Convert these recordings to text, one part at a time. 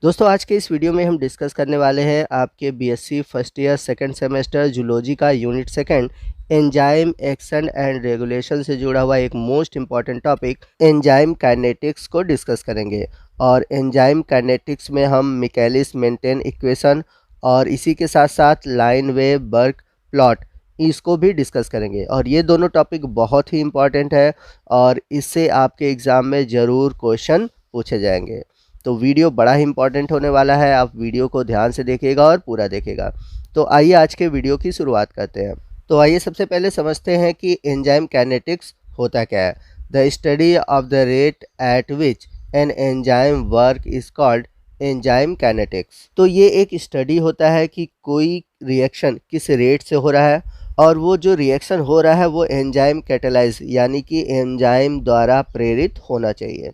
दोस्तों आज के इस वीडियो में हम डिस्कस करने वाले हैं आपके BSc first year second semester zoology का unit second enzyme action and regulation से जुड़ा हुआ एक most important topic enzyme kinetics को डिस्कस करेंगे। और एंजाइम काइनेटिक्स में हम मिकेलिस मेंटेन इक्वेशन और इसी के साथ साथ लाइन-वेव बर्क प्लॉट इसको भी डिस्कस करेंगे। और ये दोनों टॉपिक बहुत ही इम्पॉर्टेंट है और इससे आपके एग्ज़ाम में ज़रूर क्वेश्चन पूछे जाएंगे। तो वीडियो बड़ा ही इंपॉर्टेंट होने वाला है, आप वीडियो को ध्यान से देखिएगा और पूरा देखिएगा। तो आइए आज के वीडियो की शुरुआत करते हैं। तो आइए सबसे पहले समझते हैं कि एंजाइम काइनेटिक्स होता क्या है। The study of the rate at which an enzyme work is called enzyme kinetics. तो ये एक स्टडी होता है कि कोई रिएक्शन किस रेट से हो रहा है और वो जो रिएक्शन हो रहा है वो एंजाइम कैटेलाइज यानी कि एंजाइम द्वारा प्रेरित होना चाहिए।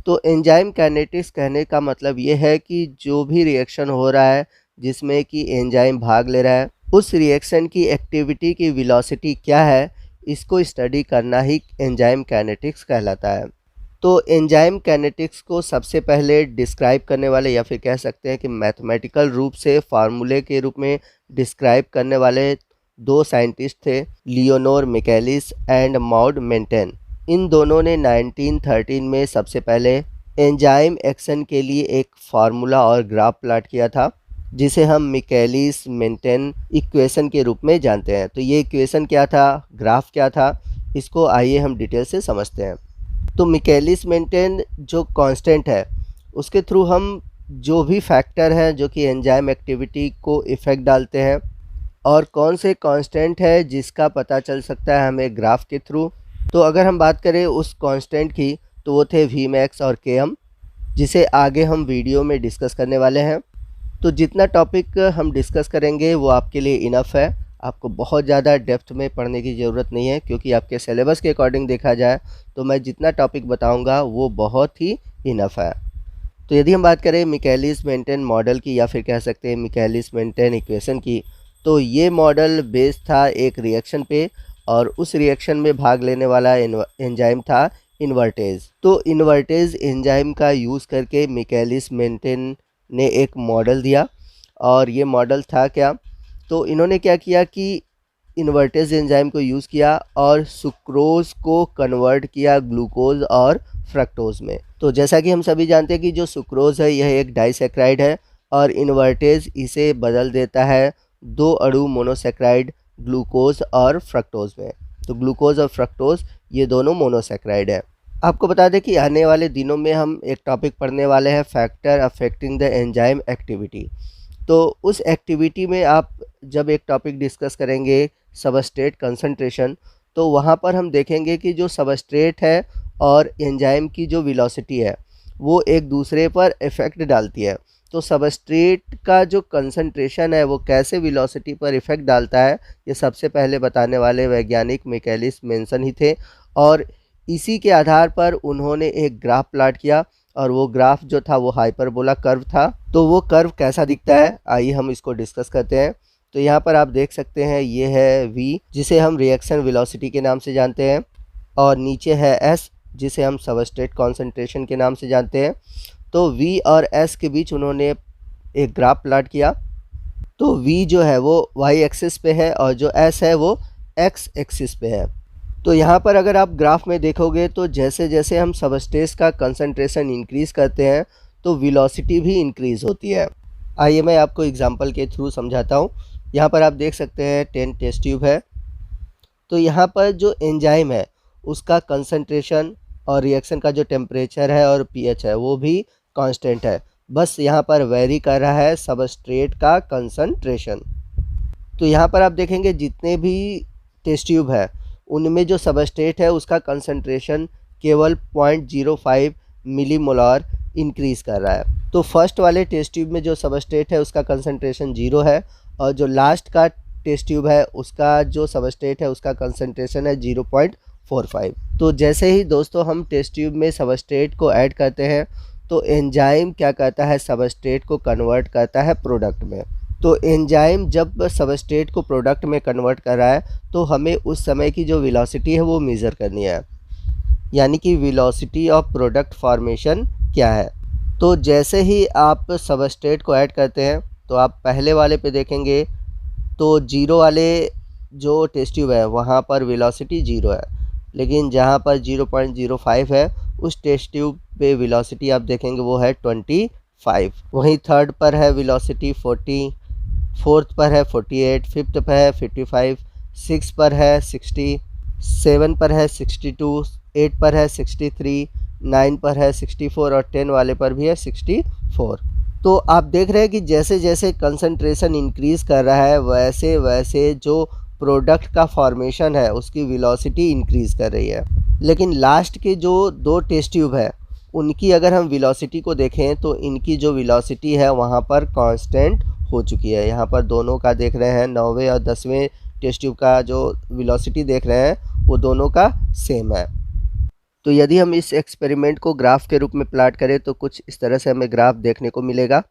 तो एंजाइम काइनेटिक्स कहने का मतलब ये है कि जो भी रिएक्शन हो रहा है जिसमें कि एंजाइम भाग ले रहा है उस रिएक्शन की एक्टिविटी की वेलोसिटी क्या है, इसको स्टडी करना ही एंजाइम काइनेटिक्स कहलाता है। तो एंजाइम काइनेटिक्स को सबसे पहले डिस्क्राइब करने वाले या फिर कह सकते हैं कि मैथमेटिकल रूप से फार्मूले के रूप में डिस्क्राइब करने वाले दो साइंटिस्ट थे, Leonor Michaelis and Maud Menten. इन दोनों ने 1913 में सबसे पहले एंजाइम एक्शन के लिए एक फार्मूला और ग्राफ प्लॉट किया था जिसे हम मिकेलिस मेंटेन इक्वेशन के रूप में जानते हैं। तो ये इक्वेशन क्या था, ग्राफ क्या था, इसको आइए हम डिटेल से समझते हैं। तो मिकेलिस मेंटेन जो कांस्टेंट है उसके थ्रू हम जो भी फैक्टर हैं जो कि एंजाइम एक्टिविटी को इफ़ेक्ट डालते हैं और कौन से कांस्टेंट है जिसका पता चल सकता है हमें ग्राफ के थ्रू। तो अगर हम बात करें उस कांस्टेंट की तो वो थे वी मैक्स और के एम, जिसे आगे हम वीडियो में डिस्कस करने वाले हैं। तो जितना टॉपिक हम डिस्कस करेंगे वो आपके लिए इनफ है, आपको बहुत ज़्यादा डेप्थ में पढ़ने की ज़रूरत नहीं है क्योंकि आपके सिलेबस के अकॉर्डिंग देखा जाए तो मैं जितना टॉपिक बताऊंगा वो बहुत ही इनफ है। तो यदि हम बात करें मिकेलिस मेंटेन मॉडल की या फिर कह सकते हैं मिकेलिस मेंटेन इक्वेशन की, तो ये मॉडल बेस्ड था एक रिएक्शन पे और उस रिएक्शन में भाग लेने वाला एंजाइम था इन्वर्टेज। तो इन्वर्टेज एंजाइम का यूज़ करके मिकेलिस मेंटेन ने एक मॉडल दिया और ये मॉडल था क्या, तो इन्होंने क्या किया कि इन्वर्टेज एंजाइम को यूज़ किया और सुक्रोज को कन्वर्ट किया ग्लूकोज और फ्रक्टोज में। तो जैसा कि हम सभी जानते हैं कि जो सुक्रोज है यह एक डाइसैक्राइड है और इन्वर्टेज इसे बदल देता है दो अणु मोनोसैक्राइड ग्लूकोज और फ्रक्टोज में। तो ग्लूकोज और फ्रक्टोज ये दोनों मोनोसैक्राइड है। आपको बता दें कि आने वाले दिनों में हम एक टॉपिक पढ़ने वाले हैं factor affecting the enzyme activity. तो उस एक्टिविटी में आप जब एक टॉपिक डिस्कस करेंगे सबस्ट्रेट कंसंट्रेशन, तो वहाँ पर हम देखेंगे कि जो सबस्ट्रेट है और एंजाइम की जो वेलोसिटी है वो एक दूसरे पर इफ़ेक्ट डालती है। तो सबस्ट्रेट का जो कंसंट्रेशन है वो कैसे वेलोसिटी पर इफ़ेक्ट डालता है ये सबसे पहले बताने वाले वैज्ञानिक मिकेलिस मेंटेन ही थे और इसी के आधार पर उन्होंने एक ग्राफ प्लॉट किया और वो ग्राफ जो था वो हाइपरबोला कर्व था। तो वो कर्व कैसा दिखता है आइए हम इसको डिस्कस करते हैं। तो यहाँ पर आप देख सकते हैं ये है V जिसे हम रिएक्शन वेलोसिटी के नाम से जानते हैं और नीचे है S जिसे हम सबस्ट्रेट कॉन्सेंट्रेशन के नाम से जानते हैं। तो V और S के बीच उन्होंने एक ग्राफ प्लॉट किया। तो V जो है वो y एक्सिस पे है और जो S है वो x एक्सिस पे है। तो यहाँ पर अगर आप ग्राफ में देखोगे तो जैसे जैसे हम सबस्ट्रेट का कंसंट्रेशन इंक्रीज़ करते हैं तो वेलोसिटी भी इंक्रीज़ होती है। आइए मैं आपको एग्जांपल के थ्रू समझाता हूँ। यहाँ पर आप देख सकते हैं 10 टेस्ट ट्यूब है। तो यहाँ पर जो एंजाइम है उसका कंसंट्रेशन और रिएक्शन का जो टेम्परेचर है और pH है वो भी कांस्टेंट है, बस यहाँ पर वेरी कर रहा है सबस्ट्रेट का कंसंट्रेशन। तो यहाँ पर आप देखेंगे जितने भी टेस्ट ट्यूब है उनमें जो सबस्ट्रेट है उसका कंसंट्रेशन केवल 0.05 मिलीमोलर इंक्रीज़ कर रहा है। तो फर्स्ट वाले टेस्ट ट्यूब में जो सबस्ट्रेट है उसका कंसंट्रेशन 0 है और जो लास्ट का टेस्ट ट्यूब है उसका जो सबस्ट्रेट है उसका कंसंट्रेशन है 0.45। तो जैसे ही दोस्तों हम टेस्ट ट्यूब में सबस्ट्रेट को ऐड करते हैं तो एंजाइम क्या करता है, सबस्ट्रेट को कन्वर्ट करता है प्रोडक्ट में। तो एंजाइम जब सबस्ट्रेट को प्रोडक्ट में कन्वर्ट कर रहा है तो हमें उस समय की जो वेलोसिटी है वो मेज़र करनी है, यानी कि वेलोसिटी ऑफ प्रोडक्ट फॉर्मेशन क्या है। तो जैसे ही आप सबस्ट्रेट को ऐड करते हैं तो आप पहले वाले पे देखेंगे तो जीरो वाले जो टेस्ट ट्यूब है वहाँ पर वेलोसिटी ज़ीरो है, लेकिन जहाँ पर 0.05 है उस टेस्ट ट्यूब पे वेलोसिटी आप देखेंगे वो है 25। वहीं थर्ड पर है वेलोसिटी 40, फोर्थ पर है 48, फिफ्थ पर है 55, सिक्स पर है 60, सेवन पर है 62, एट पर है 63, नाइन पर है 64 और 10 वाले पर भी है 64। तो आप देख रहे हैं कि जैसे जैसे कंसंट्रेशन इंक्रीज़ कर रहा है वैसे वैसे जो प्रोडक्ट का फॉर्मेशन है उसकी वेलोसिटी इंक्रीज़ कर रही है। लेकिन लास्ट के जो दो टेस्ट ट्यूब है उनकी अगर हम वेलोसिटी को देखें तो इनकी जो वेलोसिटी है वहाँ पर कांस्टेंट हो चुकी है। यहाँ पर दोनों का देख रहे हैं 9वें और 10वें टेस्ट ट्यूब का जो वेलोसिटी देख रहे हैं वो दोनों का सेम है। तो यदि हम इस एक्सपेरिमेंट को ग्राफ के रूप में प्लाट करें तो कुछ इस तरह से हमें ग्राफ देखने को मिलेगा।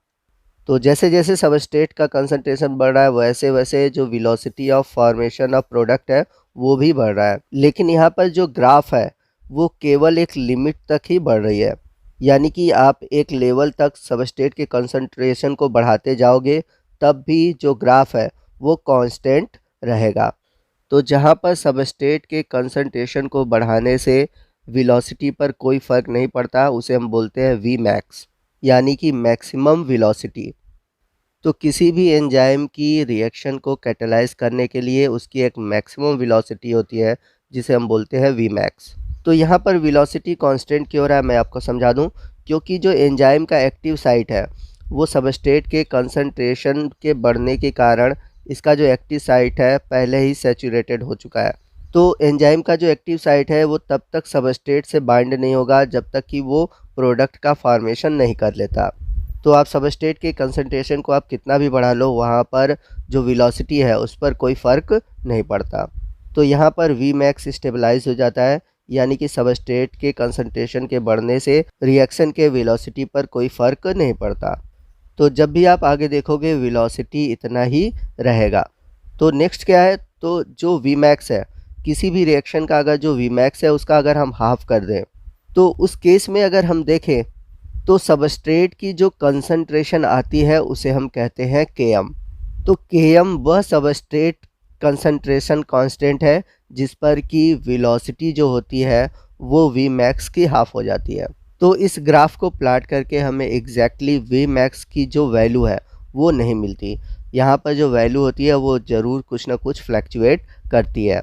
तो जैसे जैसे सबस्ट्रेट का कंसंट्रेशन बढ़ रहा है वैसे वैसे जो velocity of formation of product है वो भी बढ़ रहा है। लेकिन यहाँ पर जो ग्राफ है वो केवल एक लिमिट तक ही बढ़ रही है, यानी कि आप एक लेवल तक सबस्ट्रेट के कंसंट्रेशन को बढ़ाते जाओगे तब भी जो ग्राफ है वो कांस्टेंट रहेगा। तो जहाँ पर सबस्ट्रेट के कंसंट्रेशन को बढ़ाने से वेलोसिटी पर कोई फ़र्क नहीं पड़ता उसे हम बोलते हैं वी मैक्स, यानी कि मैक्सिमम वेलोसिटी। तो किसी भी एंजाइम की रिएक्शन को कैटेलाइज करने के लिए उसकी एक मैक्सिमम वेलोसिटी होती है जिसे हम बोलते हैं वी मैक्स। तो यहाँ पर वेलोसिटी कांस्टेंट क्यों रहा है मैं आपको समझा दूँ। क्योंकि जो एंजाइम का एक्टिव साइट है वो सबस्ट्रेट के कंसंट्रेशन के बढ़ने के कारण इसका जो एक्टिव साइट है पहले ही सैचुरेटेड हो चुका है। तो एंजाइम का जो एक्टिव साइट है वो तब तक सबस्ट्रेट से बाइंड नहीं होगा जब तक कि वो प्रोडक्ट का फॉर्मेशन नहीं कर लेता। तो आप सबस्ट्रेट के कंसंट्रेशन को आप कितना भी बढ़ा लो वहाँ पर जो वेलोसिटी है उस पर कोई फ़र्क नहीं पड़ता। तो यहाँ पर वी मैक्स स्टेबलाइज हो जाता है, यानी कि सबस्ट्रेट के कंसंट्रेशन के बढ़ने से रिएक्शन के वेलोसिटी पर कोई फ़र्क नहीं पड़ता। तो जब भी आप आगे देखोगे वेलोसिटी इतना ही रहेगा। तो नेक्स्ट क्या है, तो जो वी मैक्स है किसी भी रिएक्शन का अगर जो वी मैक्स है उसका अगर हम हाफ कर दें तो उस केस में अगर हम देखें तो सबस्ट्रेट की जो कंसंट्रेशन आती है उसे हम कहते हैं Km। तो Km वह सबस्ट्रेट कंसंट्रेशन कांस्टेंट है जिस पर कि वेलोसिटी जो होती है वो वी मैक्स की हाफ हो जाती है। तो इस ग्राफ को प्लाट करके हमें एग्जैक्टली वी मैक्स की जो वैल्यू है वो नहीं मिलती। यहाँ पर जो वैल्यू होती है वो ज़रूर कुछ ना कुछ फ्लैक्चुएट करती है।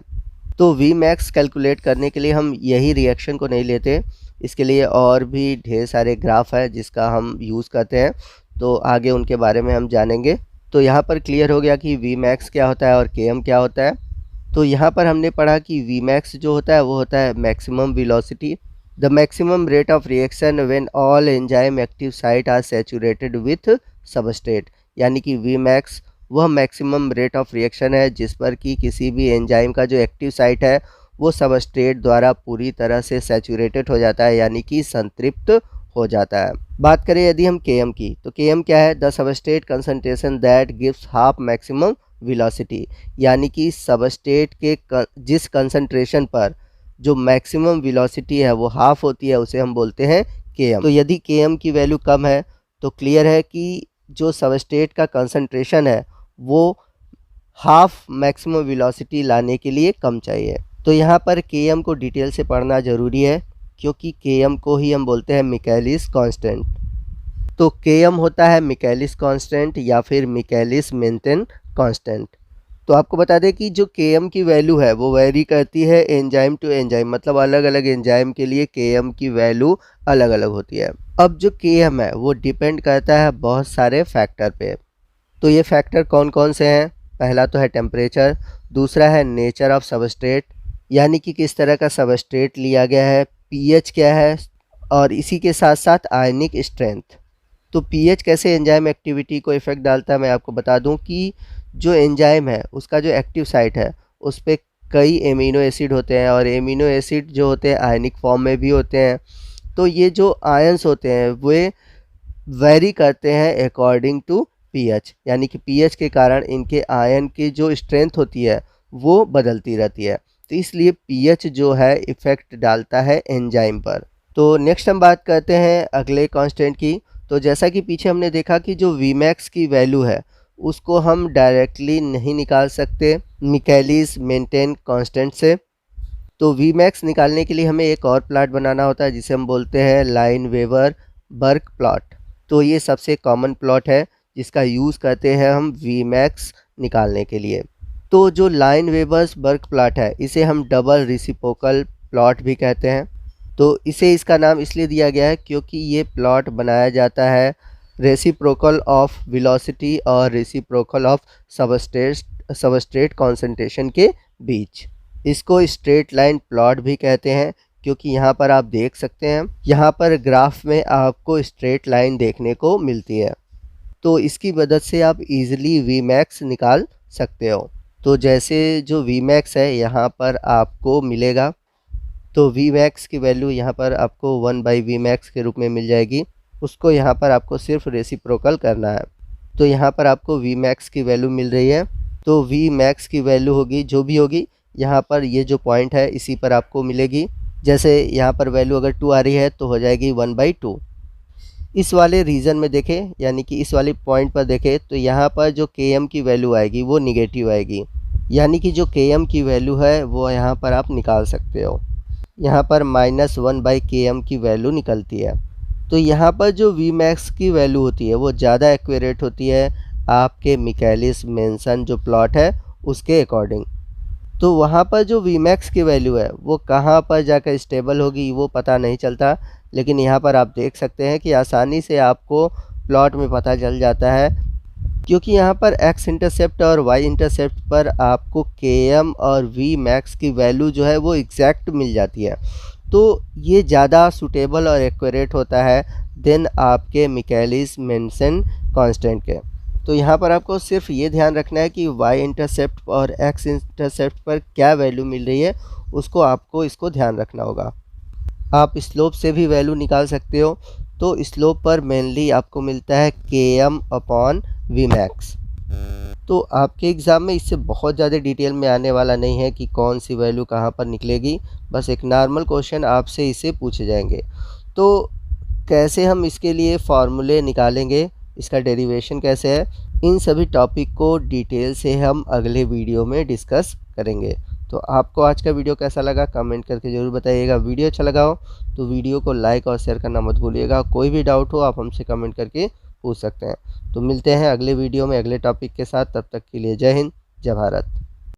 तो वी मैक्स कैलकुलेट करने के लिए हम यही रिएक्शन को नहीं लेते, इसके लिए और भी ढेर सारे ग्राफ है जिसका हम यूज़ करते हैं, तो आगे उनके बारे में हम जानेंगे। तो यहाँ पर क्लियर हो गया कि वी मैक्स क्या होता है और Km क्या होता है। तो यहाँ पर हमने पढ़ा कि वी मैक्स जो होता है वो होता है maximum velocity, the maximum rate of reaction when all enzyme active site are saturated with substrate, यानी कि वी मैक्स वह मैक्सिमम रेट ऑफ रिएक्शन है जिस पर कि किसी भी एंजाइम का जो एक्टिव साइट है वो सबस्ट्रेट द्वारा पूरी तरह से सैचुरेटेड हो जाता है, यानी कि संतृप्त हो जाता है। बात करें यदि हम Km की, तो Km क्या है, the substrate concentration that gives half maximum velocity, यानी कि सबस्ट्रेट के जिस कंसंट्रेशन पर जो मैक्सिमम वेलोसिटी है वो हाफ होती है उसे हम बोलते हैं Km। तो यदि Km की वैल्यू कम है तो क्लियर है कि जो सबस्ट्रेट का कंसंट्रेशन है वो हाफ मैक्सिमम वेलोसिटी लाने के लिए कम चाहिए। तो यहाँ पर Km को डिटेल से पढ़ना ज़रूरी है क्योंकि Km को ही हम बोलते हैं मिकेलिस कांस्टेंट। तो Km होता है मिकेलिस कांस्टेंट या फिर मिकेलिस मेंटेन कांस्टेंट। तो आपको बता दें कि जो Km की वैल्यू है वो वेरी करती है एंजाइम टू एंजाइम, मतलब अलग अलग एंजाइम के लिए Km की वैल्यू अलग अलग होती है। अब जो Km है वो डिपेंड करता है बहुत सारे फैक्टर पे। तो ये फैक्टर कौन कौन से हैं, पहला तो है टेम्परेचर, दूसरा है नेचर ऑफ सबस्ट्रेट, यानी कि किस तरह का सबस्ट्रेट लिया गया है, पीएच क्या है, और इसी के साथ साथ आयनिक स्ट्रेंथ। तो पीएच कैसे एंजाइम एक्टिविटी को इफ़ेक्ट डालता है मैं आपको बता दूं कि जो एंजाइम है उसका जो एक्टिव साइट है उस पर कई एमिनो एसिड होते हैं और एमिनो एसिड जो होते हैं आयनिक फॉर्म में भी होते हैं। तो ये जो आयंस होते हैं वे वेरी करते हैं अकॉर्डिंग टू पीएच, यानी कि पीएच के कारण इनके आयन की जो स्ट्रेंथ होती है वो बदलती रहती है। तो इसलिए पीएच जो है इफ़ेक्ट डालता है एंजाइम पर। तो नेक्स्ट हम बात करते हैं अगले कांस्टेंट की। तो जैसा कि पीछे हमने देखा कि जो वी मैक्स की वैल्यू है उसको हम डायरेक्टली नहीं निकाल सकते मिकेलिस मेंटेन कांस्टेंट से। तो वी मैक्स निकालने के लिए हमें एक और प्लॉट बनाना होता है जिसे हम बोलते हैं लाइन वेवर बर्क प्लॉट। तो ये सबसे कॉमन प्लॉट है जिसका यूज़ करते हैं हम वी मैक्स निकालने के लिए। तो जो लाइन वेवर्स बर्क प्लॉट है इसे हम डबल रेसिप्रोकल प्लॉट भी कहते हैं। तो इसे इसका नाम इसलिए दिया गया है क्योंकि ये प्लॉट बनाया जाता है रेसिप्रोकल ऑफ वेलोसिटी और रेसिप्रोकल ऑफ सबस्ट्रेट कॉन्सेंट्रेशन के बीच। इसको स्ट्रेट लाइन प्लॉट भी कहते हैं क्योंकि यहाँ पर आप देख सकते हैं, यहाँ पर ग्राफ में आपको स्ट्रेट लाइन देखने को मिलती है। तो इसकी मदद से आप इजीली वी मैक्स निकाल सकते हो। तो जैसे जो वी मैक्स है यहाँ पर आपको मिलेगा, तो वी मैक्स की वैल्यू यहाँ पर आपको 1/वी मैक्स के रूप में मिल जाएगी। उसको यहाँ पर आपको सिर्फ रेसिप्रोकल करना है। तो यहाँ पर आपको वी मैक्स की वैल्यू मिल रही है। तो वी मैक्स की वैल्यू होगी जो भी होगी, यहाँ पर ये जो पॉइंट है इसी पर आपको मिलेगी। जैसे यहाँ पर वैल्यू अगर 2 आ रही है तो हो जाएगी 1/2। इस वाले रीजन में देखें, यानी कि इस वाले पॉइंट पर देखें, तो यहाँ पर जो Km की वैल्यू आएगी वो निगेटिव आएगी, यानी कि जो Km की वैल्यू है वो यहाँ पर आप निकाल सकते हो। यहाँ पर -1/Km की वैल्यू निकलती है। तो यहाँ पर जो वी मैक्स की वैल्यू होती है वो ज़्यादा एक्यूरेट होती है आपके मिकेलिस मेंशन जो प्लॉट है उसके अकॉर्डिंग। तो वहाँ पर जो वी मैक्स की वैल्यू है वो कहाँ पर जाकर स्टेबल होगी वो पता नहीं चलता, लेकिन यहाँ पर आप देख सकते हैं कि आसानी से आपको प्लॉट में पता चल जाता है, क्योंकि यहाँ पर एक्स इंटरसेप्ट और वाई इंटरसेप्ट पर आपको Km और वी मैक्स की वैल्यू जो है वो एग्जैक्ट मिल जाती है। तो ये ज़्यादा सूटेबल और एक्यूरेट होता है देन आपके मिकेलिस मेंशन कांस्टेंट के। तो यहाँ पर आपको सिर्फ ये ध्यान रखना है कि वाई इंटरसेप्ट और एक्स इंटरसेप्ट पर क्या वैल्यू मिल रही है, उसको आपको इसको ध्यान रखना होगा। आप स्लोप से भी वैल्यू निकाल सकते हो। तो स्लोप पर मेनली आपको मिलता है Km/V मैक्स। तो आपके एग्ज़ाम में इससे बहुत ज़्यादा डिटेल में आने वाला नहीं है कि कौन सी वैल्यू कहाँ पर निकलेगी, बस एक नॉर्मल क्वेश्चन आपसे इसे पूछे जाएंगे। तो कैसे हम इसके लिए फार्मूले निकालेंगे, इसका डेरिवेशन कैसे है, इन सभी टॉपिक को डिटेल से हम अगले वीडियो में डिस्कस करेंगे। तो आपको आज का वीडियो कैसा लगा कमेंट करके ज़रूर बताइएगा। वीडियो अच्छा लगा हो तो वीडियो को लाइक और शेयर करना मत भूलिएगा। कोई भी डाउट हो आप हमसे कमेंट करके पूछ सकते हैं। तो मिलते हैं अगले वीडियो में अगले टॉपिक के साथ, तब तक के लिए जय हिंद, जय भारत।